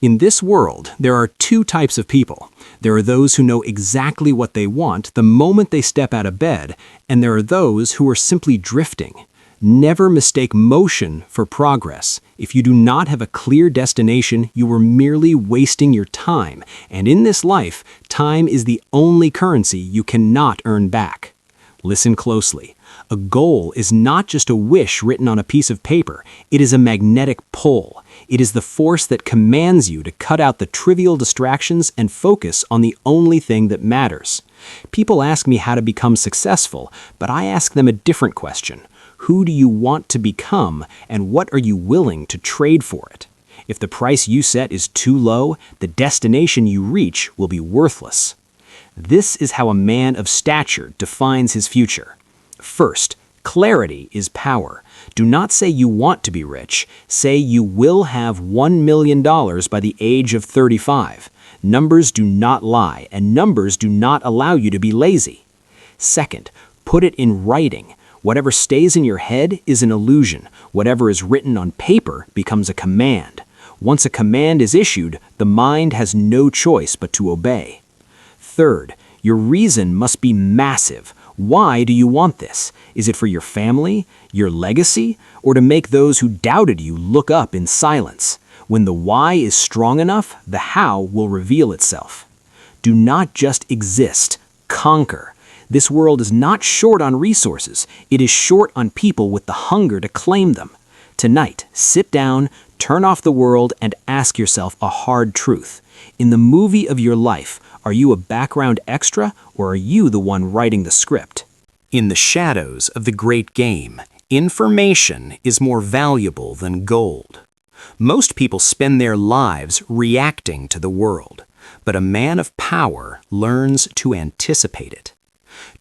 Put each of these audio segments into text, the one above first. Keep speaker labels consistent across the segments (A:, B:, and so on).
A: In this world, there are two types of people. There are those who know exactly what they want the moment they step out of bed, and there are those who are simply drifting. Never mistake motion for progress. If you do not have a clear destination, you are merely wasting your time. And in this life, time is the only currency you cannot earn back. Listen closely. A goal is not just a wish written on a piece of paper. It is a magnetic pull. It is the force that commands you to cut out the trivial distractions and focus on the only thing that matters. People ask me how to become successful, but I ask them a different question. Who do you want to become, and what are you willing to trade for it? If the price you set is too low, the destination you reach will be worthless. This is how a man of stature defines his future. First, clarity is power. Do not say you want to be rich. Say you will have $1 million by the age of 35. Numbers do not lie, and numbers do not allow you to be lazy. Second, put it in writing. Whatever stays in your head is an illusion. Whatever is written on paper becomes a command. Once a command is issued, the mind has no choice but to obey. Third, your reason must be massive. Why do you want this? Is it for your family, your legacy, or to make those who doubted you look up in silence? When the why is strong enough, the how will reveal itself. Do not just exist, conquer. This world is not short on resources. It is short on people with the hunger to claim them. Tonight, sit down, turn off the world, and ask yourself a hard truth. In the movie of your life, are you a background extra, or are you the one writing the script? In the shadows of the great game, information is more valuable than gold. Most people spend their lives reacting to the world, but a man of power learns to anticipate it.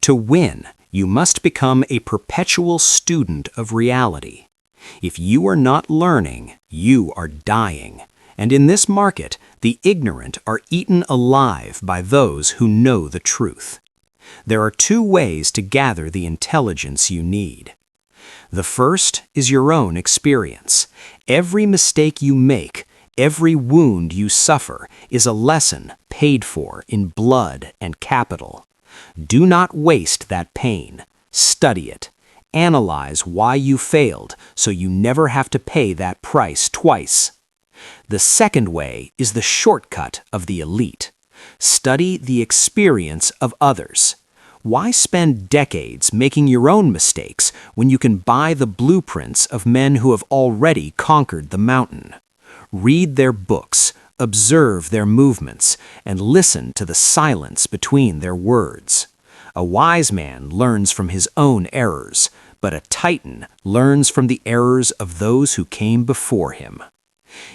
A: To win, you must become a perpetual student of reality. If you are not learning, you are dying. And in this market, the ignorant are eaten alive by those who know the truth. There are two ways to gather the intelligence you need. The first is your own experience. Every mistake you make, every wound you suffer, is a lesson paid for in blood and capital. Do not waste that pain. Study it. Analyze why you failed so you never have to pay that price twice. The second way is the shortcut of the elite. Study the experience of others. Why spend decades making your own mistakes when you can buy the blueprints of men who have already conquered the mountain? Read their books, observe their movements, and listen to the silence between their words. A wise man learns from his own errors, but a titan learns from the errors of those who came before him.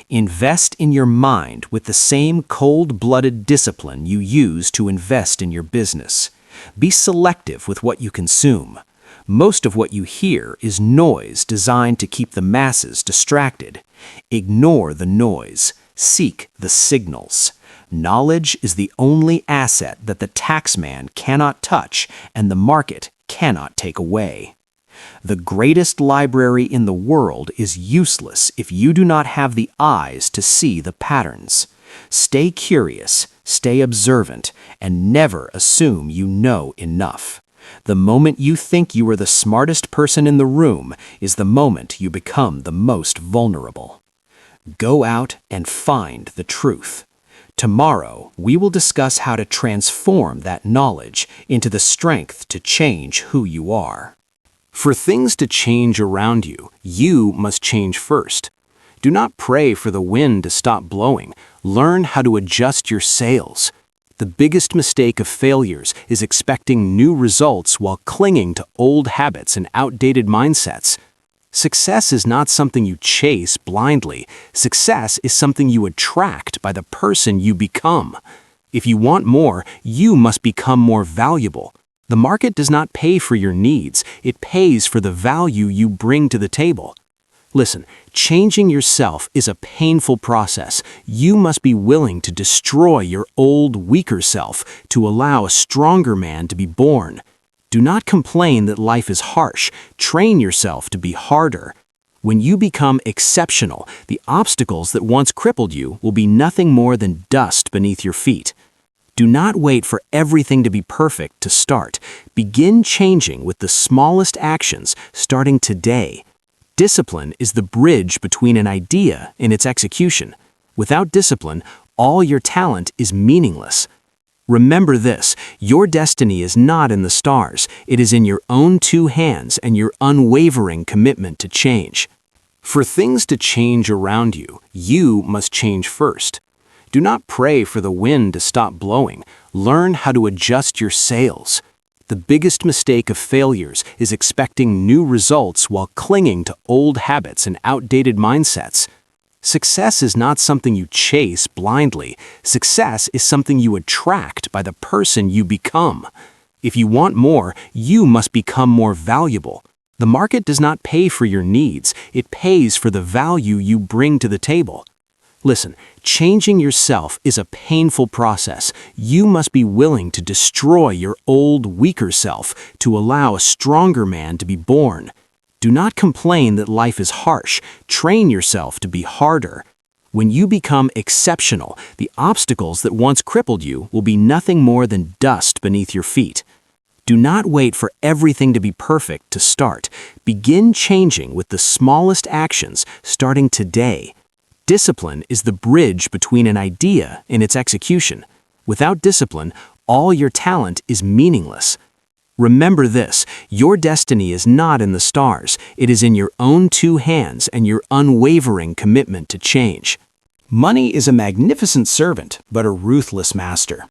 A: Invest in your mind with the same cold-blooded discipline you use to invest in your business. Be selective with what you consume. Most of what you hear is noise designed to keep the masses distracted. Ignore the noise. Seek the signals. Knowledge is the only asset that the taxman cannot touch and the market cannot take away. The greatest library in the world is useless if you do not have the eyes to see the patterns. Stay curious, stay observant, and never assume you know enough. The moment you think you are the smartest person in the room is the moment you become the most vulnerable. Go out and find the truth. Tomorrow, we will discuss how to transform that knowledge into the strength to change who you are. For things to change around you, you must change first. Do not pray for the wind to stop blowing. Learn how to adjust your sails. The biggest mistake of failures is expecting new results while clinging to old habits and outdated mindsets. Success is not something you chase blindly. Success is something you attract by the person you become. If you want more, you must become more valuable. The market does not pay for your needs. It pays for the value you bring to the table. Listen, changing yourself is a painful process. You must be willing to destroy your old, weaker self to allow a stronger man to be born. Do not complain that life is harsh. Train yourself to be harder. When you become exceptional, the obstacles that once crippled you will be nothing more than dust beneath your feet. Do not wait for everything to be perfect to start. Begin changing with the smallest actions, starting today. Discipline is the bridge between an idea and its execution. Without discipline, all your talent is meaningless. Remember this, your destiny is not in the stars. It is in your own two hands and your unwavering commitment to change. For things to change around you, you must change first. Do not pray for the wind to stop blowing. Learn how to adjust your sails. The biggest mistake of failures is expecting new results while clinging to old habits and outdated mindsets. Success is not something you chase blindly. Success is something you attract by the person you become. If you want more, you must become more valuable. The market does not pay for your needs. It pays for the value you bring to the table. Listen, changing yourself is a painful process. You must be willing to destroy your old, weaker self to allow a stronger man to be born. Do not complain that life is harsh. Train yourself to be harder. When you become exceptional, the obstacles that once crippled you will be nothing more than dust beneath your feet. Do not wait for everything to be perfect to start. Begin changing with the smallest actions, starting today. Discipline is the bridge between an idea and its execution. Without discipline, all your talent is meaningless. Remember this, your destiny is not in the stars. It is in your own two hands and your unwavering commitment to change. Money is a magnificent servant, but a ruthless master.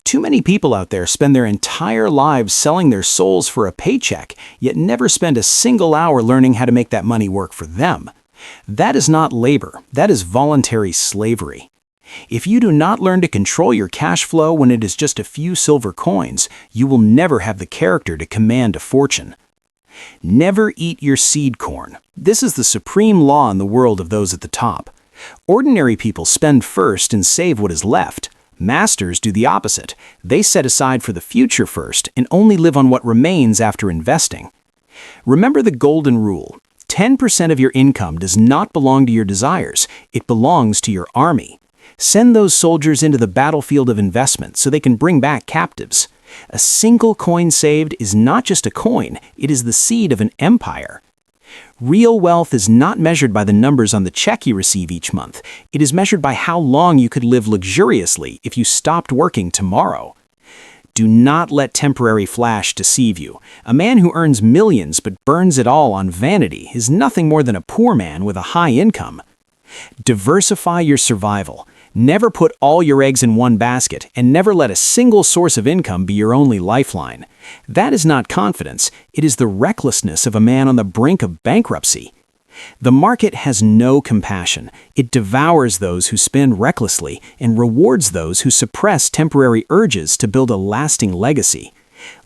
A: Too many people out there spend their entire lives selling their souls for a paycheck, yet never spend a single hour learning how to make that money work for them. That is not labor, that is voluntary slavery. If you do not learn to control your cash flow when it is just a few silver coins, you will never have the character to command a fortune. Never eat your seed corn. This is the supreme law in the world of those at the top. Ordinary people spend first and save what is left. Masters do the opposite. They set aside for the future first and only live on what remains after investing. Remember the golden rule. 10% of your income does not belong to your desires. It belongs to your army. Send those soldiers into the battlefield of investment so they can bring back captives. A single coin saved is not just a coin, it is the seed of an empire. Real wealth is not measured by the numbers on the check you receive each month. It is measured by how long you could live luxuriously if you stopped working tomorrow. Do not let temporary flash deceive you. A man who earns millions but burns it all on vanity is nothing more than a poor man with a high income. Diversify your survival. Never put all your eggs in one basket, and never let a single source of income be your only lifeline. That is not confidence, it is the recklessness of a man on the brink of bankruptcy. The market has no compassion. It devours those who spend recklessly and rewards those who suppress temporary urges to build a lasting legacy.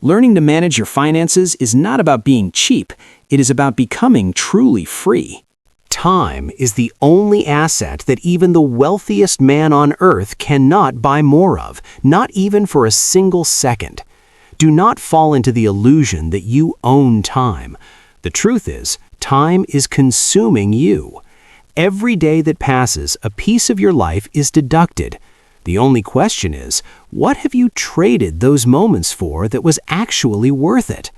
A: Learning to manage your finances is not about being cheap, it is about becoming truly free. Time is the only asset that even the wealthiest man on earth cannot buy more of, not even for a single second. Do not fall into the illusion that you own time. The truth is, time is consuming you. Every day that passes, a piece of your life is deducted. The only question is, what have you traded those moments for that was actually worth it?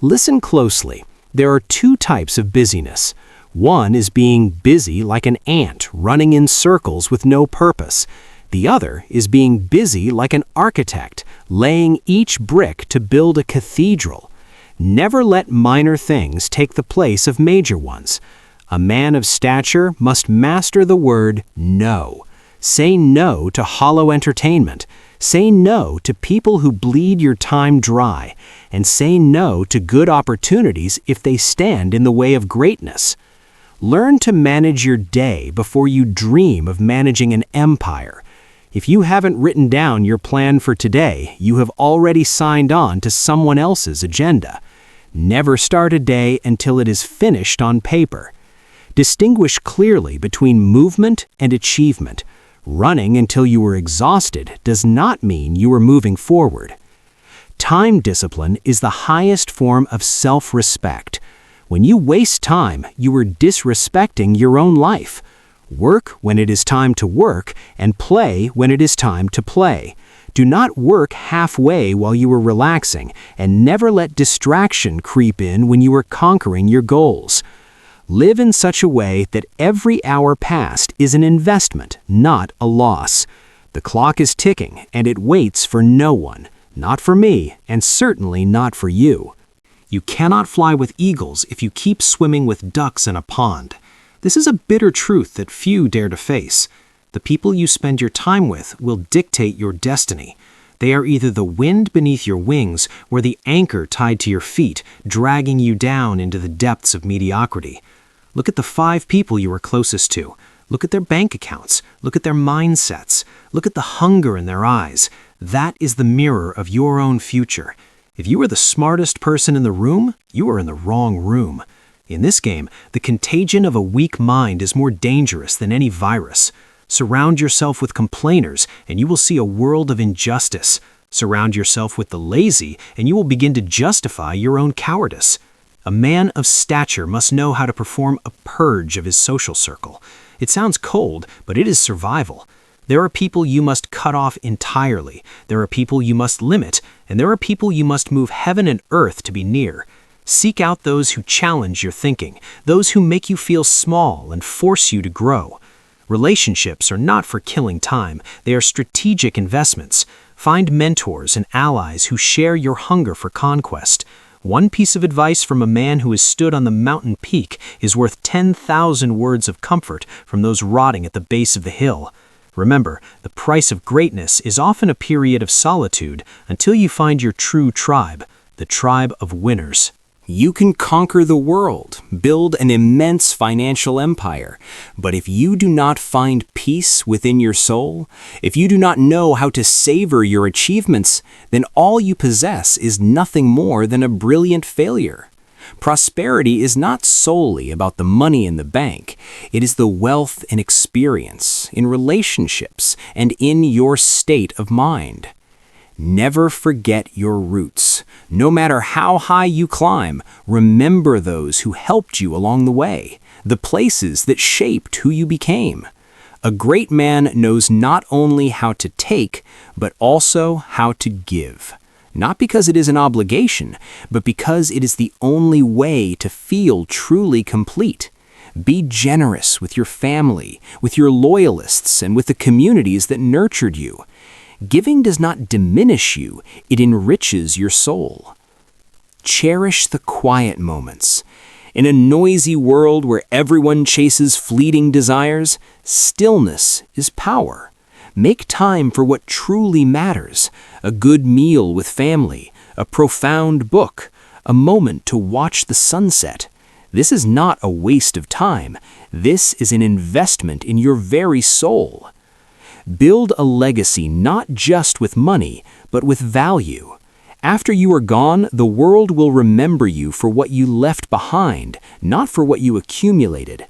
A: Listen closely. There are two types of busyness. One is being busy like an ant running in circles with no purpose. The other is being busy like an architect, laying each brick to build a cathedral. Never let minor things take the place of major ones. A man of stature must master the word no. Say no to hollow entertainment. Say no to people who bleed your time dry. And say no to good opportunities if they stand in the way of greatness. Learn to manage your day before you dream of managing an empire. If you haven't written down your plan for today, you have already signed on to someone else's agenda. Never start a day until it is finished on paper. Distinguish clearly between movement and achievement. Running until you are exhausted does not mean you are moving forward. Time discipline is the highest form of self-respect. When you waste time, you are disrespecting your own life. Work when it is time to work, and play when it is time to play. Do not work halfway while you are relaxing, and never let distraction creep in when you are conquering your goals. Live in such a way that every hour passed is an investment, not a loss. The clock is ticking, and it waits for no one. Not for me, and certainly not for you. You cannot fly with eagles if you keep swimming with ducks in a pond. This is a bitter truth that few dare to face. The people you spend your time with will dictate your destiny. They are either the wind beneath your wings or the anchor tied to your feet, dragging you down into the depths of mediocrity. Look at the 5 people you are closest to. Look at their bank accounts. Look at their mindsets. Look at the hunger in their eyes. That is the mirror of your own future. If you are the smartest person in the room, you are in the wrong room. In this game, the contagion of a weak mind is more dangerous than any virus. Surround yourself with complainers, and you will see a world of injustice. Surround yourself with the lazy, and you will begin to justify your own cowardice. A man of stature must know how to perform a purge of his social circle. It sounds cold, but it is survival. There are people you must cut off entirely. There are people you must limit, and there are people you must move heaven and earth to be near. Seek out those who challenge your thinking, those who make you feel small and force you to grow. Relationships are not for killing time. They are strategic investments. Find mentors and allies who share your hunger for conquest. One piece of advice from a man who has stood on the mountain peak is worth 10,000 words of comfort from those rotting at the base of the hill. Remember, the price of greatness is often a period of solitude until you find your true tribe, the tribe of winners. You can conquer the world, build an immense financial empire, but if you do not find peace within your soul, if you do not know how to savor your achievements, then all you possess is nothing more than a brilliant failure. Prosperity is not solely about the money in the bank. It is the wealth and experience, in relationships, and in your state of mind. Never forget your roots. No matter how high you climb, remember those who helped you along the way, the places that shaped who you became. A great man knows not only how to take, but also how to give. Not because it is an obligation, but because it is the only way to feel truly complete. Be generous with your family, with your loyalists, and with the communities that nurtured you. Giving does not diminish you, it enriches your soul. Cherish the quiet moments. In a noisy world where everyone chases fleeting desires, stillness is power. Make time for what truly matters: a good meal with family, a profound book, a moment to watch the sunset. This is not a waste of time. This is an investment in your very soul. Build a legacy not just with money, but with value. After you are gone, the world will remember you for what you left behind, not for what you accumulated.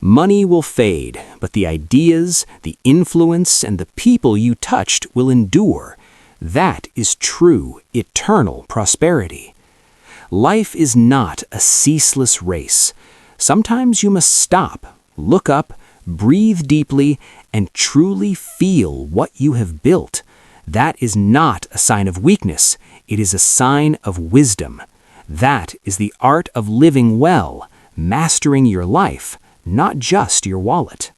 A: Money will fade, but the ideas, the influence, and the people you touched will endure. That is true, eternal prosperity. Life is not a ceaseless race. Sometimes you must stop, look up, breathe deeply, and truly feel what you have built. That is not a sign of weakness. It is a sign of wisdom. That is the art of living well, mastering your life, not just your wallet.